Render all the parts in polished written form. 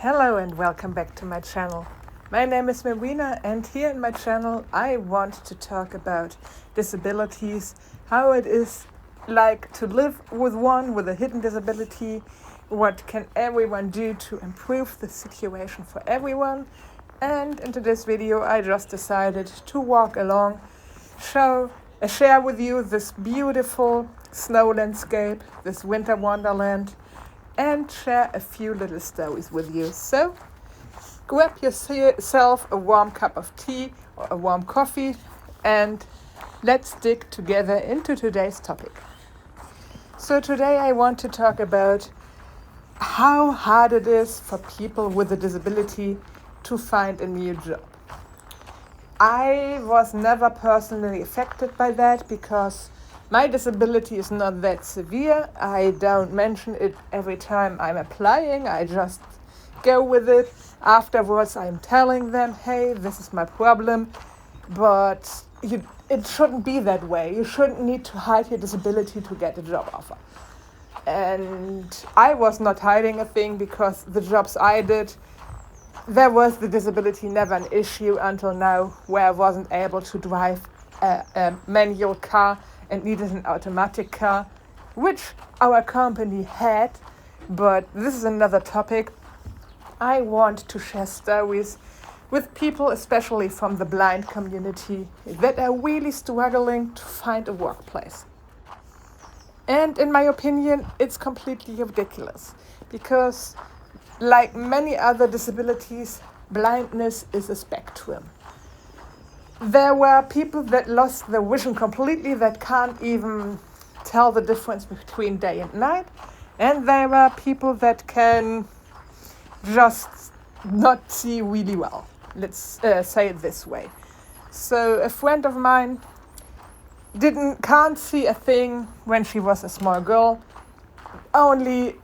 Hello and welcome back to my channel. My name is Marina and here in my channel I want to talk about disabilities, how it is like to live with one with a hidden disability, what can everyone do to improve the situation for everyone, and into this video I just decided to walk along, share with you this beautiful snow landscape, this winter wonderland, and share a few little stories with you. So grab yourself a warm cup of tea or a warm coffee and let's dig together into today's topic. So today I want to talk about how hard it is for people with a disability to find a new job. I was never personally affected by that because my disability is not that severe. I don't mention it every time I'm applying. I just go with it. Afterwards, I'm telling them, hey, this is my problem. But it shouldn't be that way. You shouldn't need to hide your disability to get a job offer. And I was not hiding a thing because the jobs I did, there was the disability never an issue until now, where I wasn't able to drive a manual car and needed an automatic car, which our company had, but this is another topic. I want to share stories with people, especially from the blind community, that are really struggling to find a workplace. And in my opinion, it's completely ridiculous because, like many other disabilities, blindness is a spectrum. There were people that lost their vision completely, that can't even tell the difference between day and night. And there were people that can just not see really well. Let's say it this way. So a friend of mine can't see a thing when she was a small girl. Only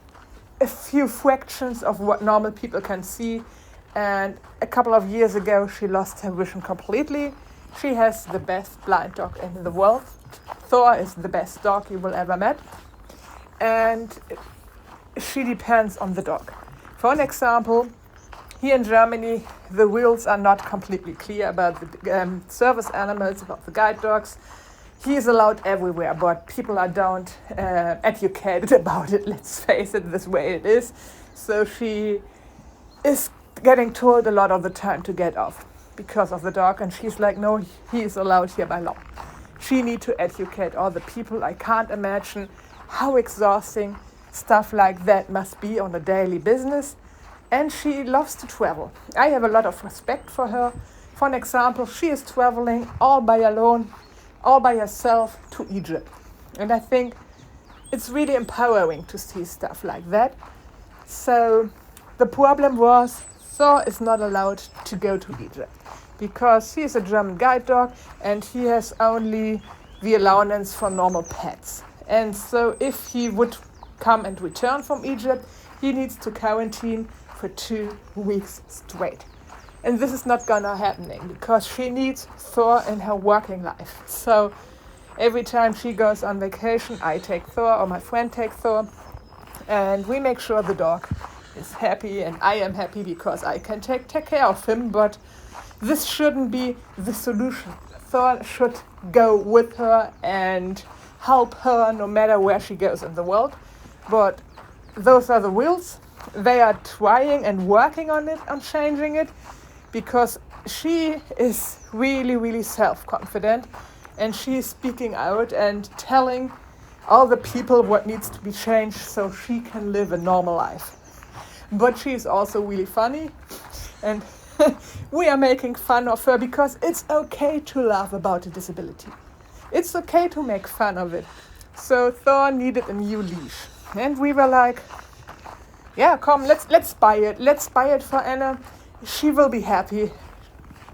a few fractions of what normal people can see. And a couple of years ago, she lost her vision completely. She has the best blind dog in the world. Thor is the best dog you will ever met. And she depends on the dog. For an example, here in Germany, the rules are not completely clear about the service animals, about the guide dogs. He is allowed everywhere, but people are don't educated about it. Let's face it, this way it is. So she is getting told a lot of the time to get off because of the dog, and she's like, no, he is allowed here by law. She needs to educate all the people. I can't imagine how exhausting stuff like that must be on a daily business, and she loves to travel. I have a lot of respect for her. For an example, she is traveling all by alone, all by herself to Egypt, and I think it's really empowering to see stuff like that. So the problem was Thor is not allowed to go to Egypt because he is a German guide dog and he has only the allowance for normal pets. And so if he would come and return from Egypt, he needs to quarantine for 2 weeks straight. And this is not gonna happening because she needs Thor in her working life. So every time she goes on vacation, I take Thor or my friend takes Thor, and we make sure the dog is happy and I am happy because I can take care of him. But this shouldn't be the solution. Thor should go with her and help her no matter where she goes in the world. But those are the rules. They are trying and working on it, on changing it, because she is really, really self-confident and she is speaking out and telling all the people what needs to be changed so she can live a normal life. But she is also really funny, and we are making fun of her because it's okay to laugh about a disability. It's okay to make fun of it. So Thor needed a new leash, and we were like, yeah, come, let's buy it. Let's buy it for Anna. She will be happy.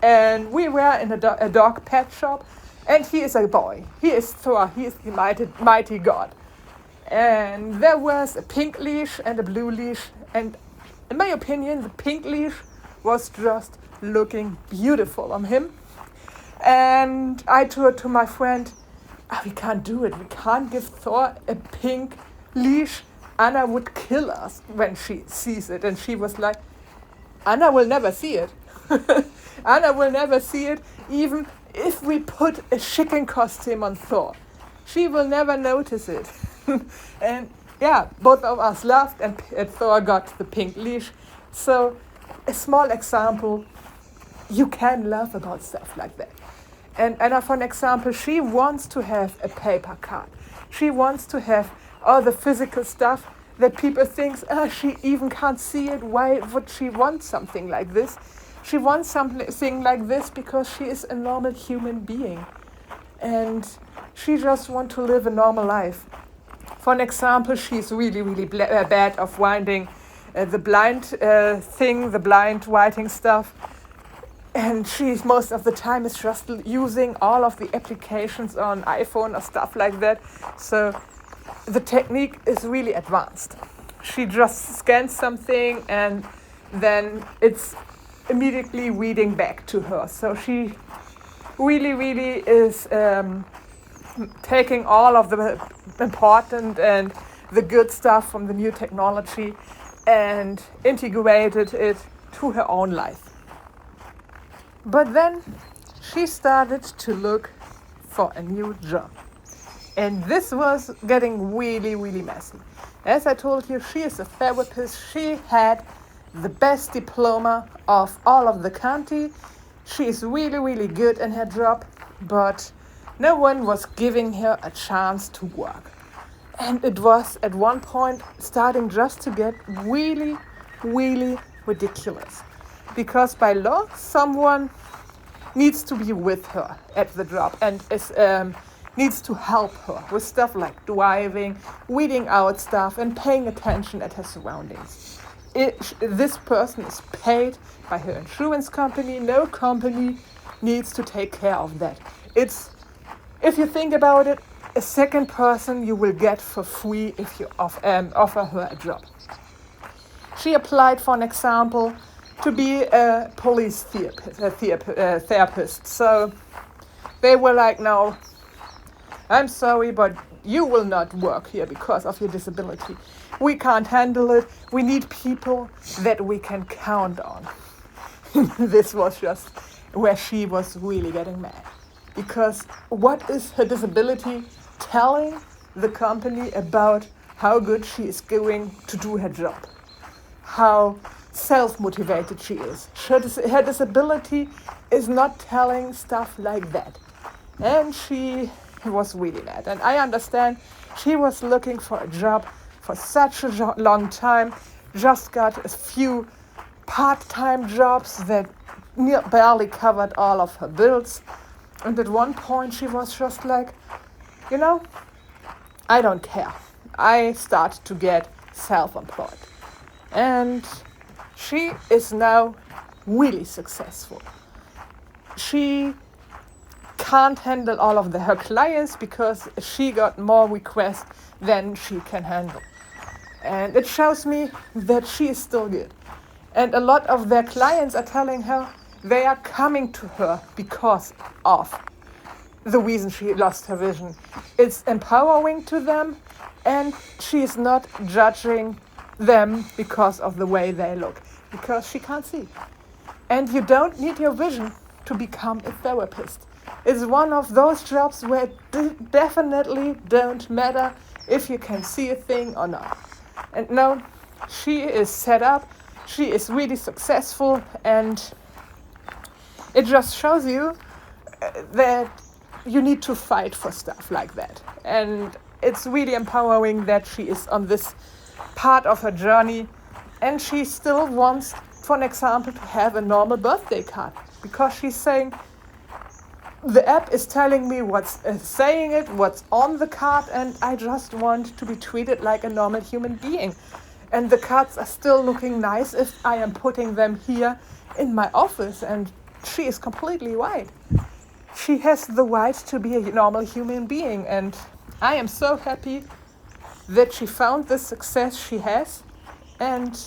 And we were in a dog pet shop, and he is a boy. He is Thor. He is the mighty god. And there was a pink leash and a blue leash, and in my opinion, the pink leash was just looking beautiful on him. And I told to my friend, we can't do it. We can't give Thor a pink leash. Anna would kill us when she sees it. And she was like, Anna will never see it. Anna will never see it, even if we put a chicken costume on Thor. She will never notice it. And yeah, both of us laughed, and Thor got the pink leash. So a small example, you can laugh about stuff like that. And Anna, for an example, she wants to have a paper card. She wants to have all the physical stuff that people think, she even can't see it. Why would she want something like this? She wants something like this because she is a normal human being. And she just wants to live a normal life. For an example, she's really, really bad of winding the blind thing, the blind writing stuff. And she most of the time is just using all of the applications on iPhone or stuff like that. So the technique is really advanced. She just scans something and then it's immediately reading back to her. So she really, really is taking all of the important and the good stuff from the new technology and integrated it to her own life. But then she started to look for a new job. And this was getting really, really messy. As I told you, she is a therapist. She had the best diploma of all of the county. She is really, really good in her job, but no one was giving her a chance to work. And it was at one point starting just to get really, really ridiculous. Because by law, someone needs to be with her at the job and needs to help her with stuff like driving, weeding out stuff, and paying attention at her surroundings. This person is paid by her insurance company. No company needs to take care of that. If you think about it, a second person you will get for free if you offer her a job. She applied, for an example, to be a police therapist. So they were like, no, I'm sorry, but you will not work here because of your disability. We can't handle it. We need people that we can count on. This was just where she was really getting mad. Because what is her disability telling the company about how good she is going to do her job? How self-motivated she is. Her disability is not telling stuff like that. And she was really mad. And I understand she was looking for a job for such a long time, just got a few part-time jobs that barely covered all of her bills. And at one point she was just like, I don't care. I start to get self-employed. And she is now really successful. She can't handle all of her clients because she got more requests than she can handle. And it shows me that she is still good. And a lot of their clients are telling her they are coming to her because of the reason she lost her vision. It's empowering to them, and she is not judging them because of the way they look, because she can't see. And you don't need your vision to become a therapist. It's one of those jobs where it definitely don't matter if you can see a thing or not. And no, she is set up, she is really successful, and it just shows you that you need to fight for stuff like that. And it's really empowering that she is on this part of her journey, and she still wants, for an example, to have a normal birthday card, because she's saying the app is telling me what's on the card, and I just want to be treated like a normal human being. And the cards are still looking nice if I am putting them here in my office, and she is completely right. She has the right to be a normal human being, and I am so happy that she found the success she has, and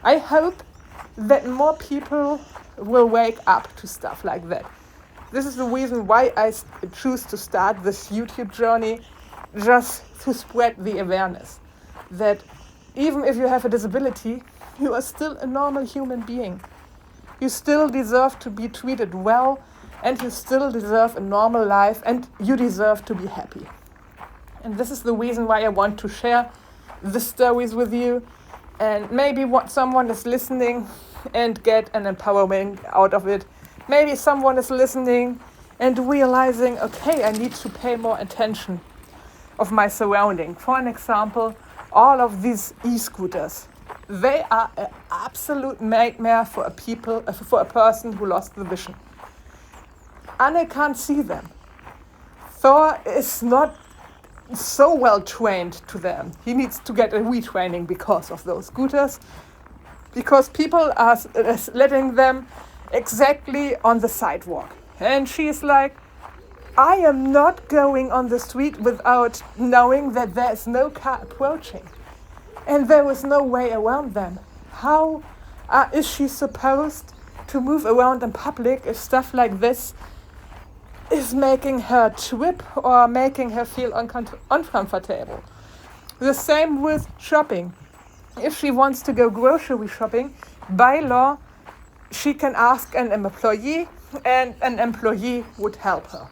I hope that more people will wake up to stuff like that. This is the reason why I choose to start this YouTube journey, just to spread the awareness that even if you have a disability, You are still a normal human being. You still deserve to be treated well, and you still deserve a normal life, and you deserve to be happy. And this is the reason why I want to share the stories with you. And maybe what someone is listening and get an empowerment out of it. Maybe someone is listening and realizing, okay, I need to pay more attention of my surrounding. For an example, all of these e-scooters, they are an absolute nightmare for a person who lost the vision. Anne can't see them. Thor is not so well trained to them. He needs to get a retraining because of those scooters, because people are letting them exactly on the sidewalk. And she's like, I am not going on the street without knowing that there is no car approaching. And there is no way around them. How is she supposed to move around in public if stuff like this is making her trip or making her feel uncomfortable? The same with shopping. If she wants to go grocery shopping, by law, she can ask an employee, and an employee would help her.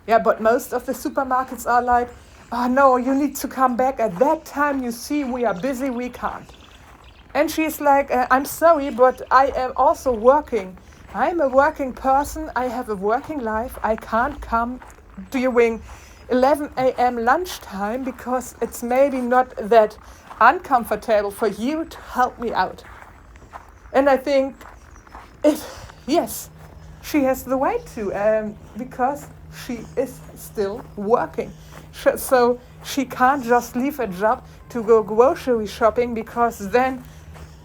Yeah, but most of the supermarkets are like, oh no, you need to come back at that time, you see, we are busy, we can't. And she's like, I'm sorry, but I am also working. I'm a working person, I have a working life, I can't come during 11 a.m. lunchtime because it's maybe not that uncomfortable for you to help me out. And I think, yes, she has the right to, because she is still working. So she can't just leave a job to go grocery shopping because then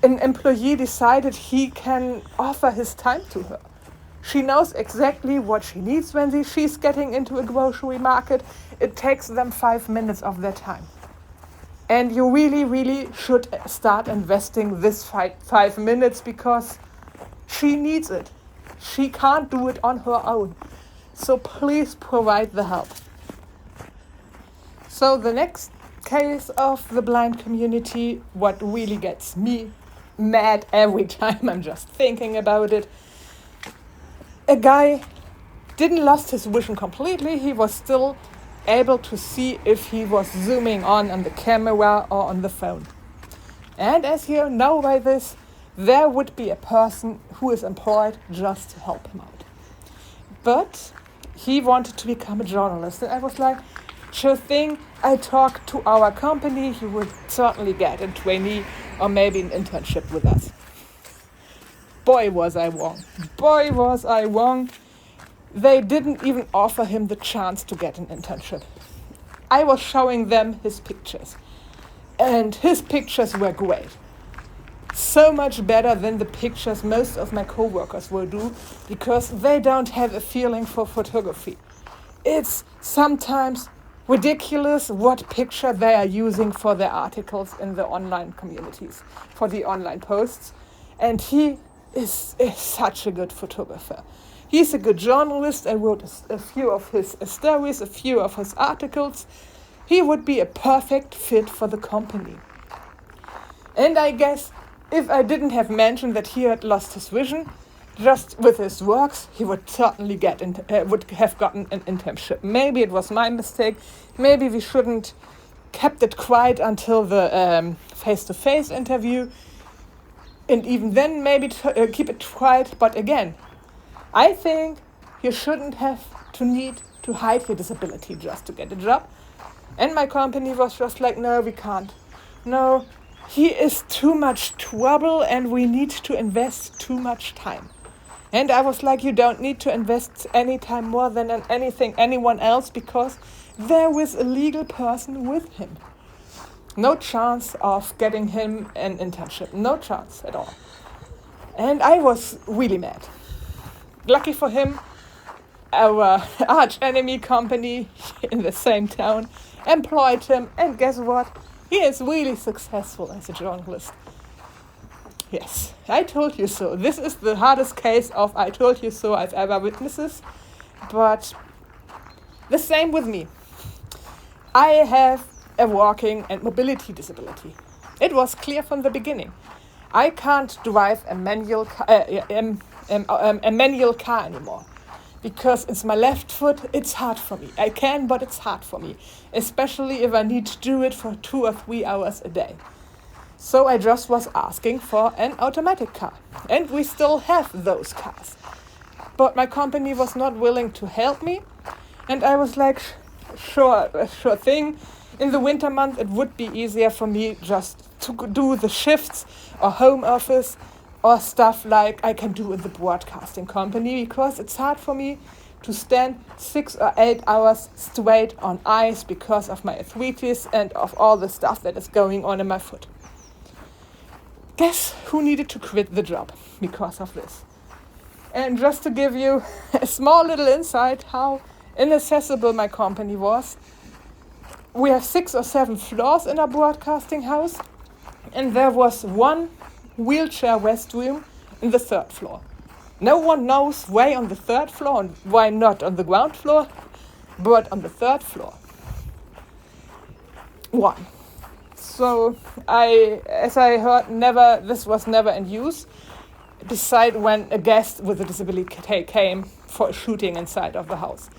an employee decided he can offer his time to her. She knows exactly what she needs when she's getting into a grocery market. It takes them 5 minutes of their time. And you really, really should start investing this 5 minutes because she needs it. She can't do it on her own. So please provide the help. So the next case of the blind community, what really gets me mad every time I'm just thinking about it. A guy didn't lose his vision completely. He was still able to see if he was zooming on the camera or on the phone. And as you know by this, there would be a person who is employed just to help him out. But he wanted to become a journalist. And I was like, sure thing, I talked to our company, he would certainly get a trainee or maybe an internship with us. Boy, was I wrong. Boy, was I wrong. They didn't even offer him the chance to get an internship. I was showing them his pictures. And his pictures were great. So much better than the pictures most of my coworkers will do because they don't have a feeling for photography. It's sometimes ridiculous what picture they are using for their articles in the online communities, for the online posts. And he is such a good photographer. He's a good journalist. I wrote a few of his stories, a few of his articles. He would be a perfect fit for the company. And I guess if I didn't have mentioned that he had lost his vision, just with his works, he would certainly would have gotten an internship. Maybe it was my mistake. Maybe we shouldn't kept it quiet until the face-to-face interview. And even then, maybe keep it quiet. But again, I think you shouldn't have to need to hide your disability just to get a job. And my company was just like, no, we can't. No, he is too much trouble and we need to invest too much time. And I was like, you don't need to invest any time more than anyone else because there is a legal person with him. No chance of getting him an internship. No chance at all. And I was really mad. Lucky for him, our arch enemy company in the same town employed him. And guess what? He is really successful as a journalist. Yes, I told you so. This is the hardest case of I told you so I've ever witnessed. But the same with me. I have a walking and mobility disability. It was clear from the beginning. I can't drive a manual car anymore because it's my left foot. It's hard for me. I can, but it's hard for me, especially if I need to do it for 2 or 3 hours a day. So I just was asking for an automatic car, and we still have those cars. But my company was not willing to help me, and I was like, sure thing. In the winter month, it would be easier for me just to do the shifts or home office or stuff like I can do in the broadcasting company, because it's hard for me to stand 6 or 8 hours straight on ice because of my arthritis and of all the stuff that is going on in my foot. Guess who needed to quit the job because of this? And just to give you a small little insight how inaccessible my company was, we have 6 or 7 floors in our broadcasting house, and there was one wheelchair restroom in the 3rd floor. No one knows why on the 3rd floor and why not on the ground floor, but on the 3rd floor. One. So as I heard, this was never in use, beside when a guest with a disability came for a shooting inside of the house.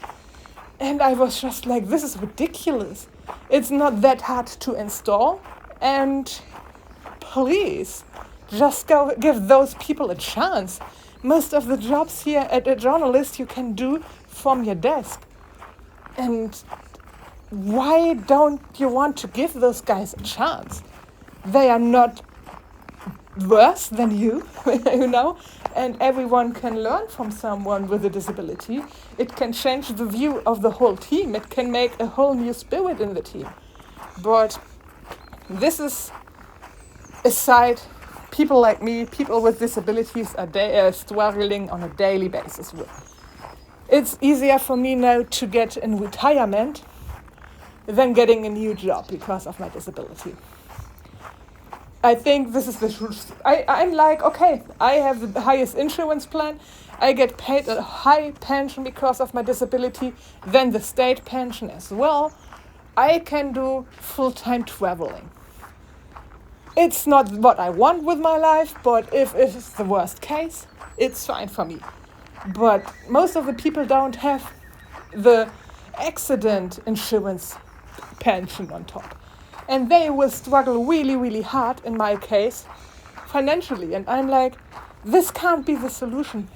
And I was just like, this is ridiculous. It's not that hard to install, and please just go give those people a chance. Most of the jobs here at a journalist you can do from your desk. And why don't you want to give those guys a chance? They are not worse than you, and everyone can learn from someone with a disability. It can change the view of the whole team. It can make a whole new spirit in the team. But this is aside, people like me, people with disabilities are struggling on a daily basis with. It's easier for me now to get in retirement than getting a new job because of my disability. I think this is the truth. I'm like, okay, I have the highest insurance plan. I get paid a high pension because of my disability, then the state pension as well. I can do full-time traveling. It's not what I want with my life, but if it's the worst case, it's fine for me. But most of the people don't have the accident insurance pension on top. And they will struggle really, really hard, in my case, financially. And I'm like, this can't be the solution.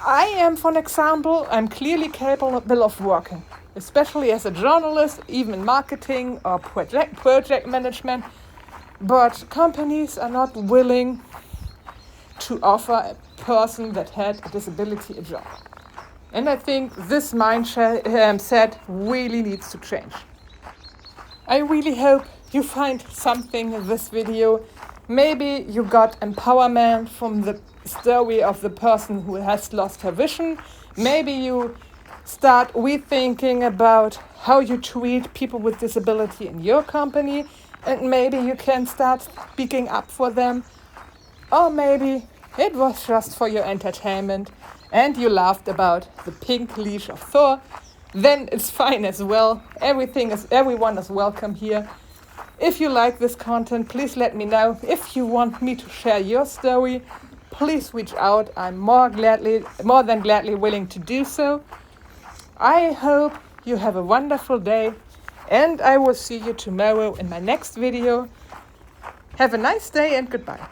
I am, for example, I'm clearly capable of working, especially as a journalist, even in marketing or project management. But companies are not willing to offer a person that had a disability a job. And I think this mindset really needs to change. I really hope you find something in this video. Maybe you got empowerment from the story of the person who has lost her vision. Maybe you start rethinking about how you treat people with disability in your company, and maybe you can start speaking up for them. Or maybe it was just for your entertainment and you laughed about the pink leash of Thor. Then it's fine as well. Everyone is welcome here. If you like this content, please let me know. If you want me to share your story, please reach out. I'm more than gladly willing to do so. I hope you have a wonderful day, and I will see you tomorrow in my next video. Have a nice day and goodbye.